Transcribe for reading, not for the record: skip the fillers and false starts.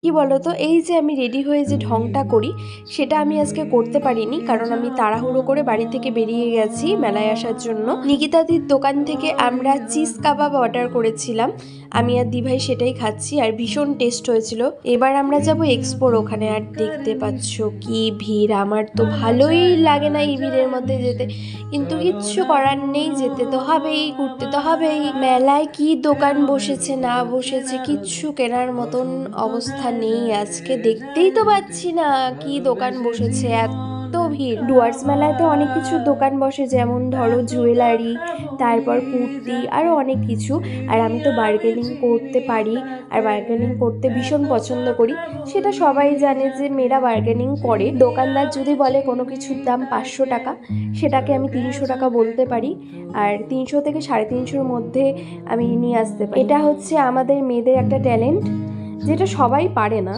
কি বলতো, এই যে আমি রেডি হয়ে যে ঢংটা করি সেটা আমি আজকে করতে পারিনি, কারণ আমি তাড়াহুড়ো করে বাড়ি থেকে বেরিয়ে গেছি মেলায় আসার জন্য। নিকিতাদির দোকান থেকে আমরা চিজ কাবাব অর্ডার করেছিলাম, আমি আর দিভাই সেটাই খাচ্ছি, আর ভীষণ টেস্ট হয়েছিল। এবার আমরা যাব এক্সপোর ওখানে, আর দেখতে পাচ্ছ কি ভিড়। আমার তো ভালোই লাগে না এই ভিড়ের মধ্যে যেতে, কিন্তু কিচ্ছু করার নেই, যেতে তো হবেই, ঘুরতে তো হবেই। মেলায় কি দোকান বসেছে না বসেছে কিচ্ছু কেনার মতন অবস্থা নেই আজকে, দেখতেই তো পাচ্ছি না কি দোকান বসেছে, এত ভিড়। ডুয়ার্স মেলায় তো অনেক কিছু দোকান বসে, যেমন ধরো জুয়েলারি, তারপর কুর্তি, আরও অনেক কিছু। আর আমি তো বার্গেনিং করতে পারি, আর বার্গেনিং করতে ভীষণ পছন্দ করি। সেটা সবাই জানে যে মেয়েরা বার্গেনিং করে। দোকানদার যদি বলে কোনো কিছুর দাম 500 টাকা, সেটাকে আমি 300 টাকা বলতে পারি, আর 300 থেকে 350-র মধ্যে আমি নিয়ে আসতে পারি। এটা হচ্ছে আমাদের মেয়েদের একটা ট্যালেন্ট, যেটা সবাই পারে না।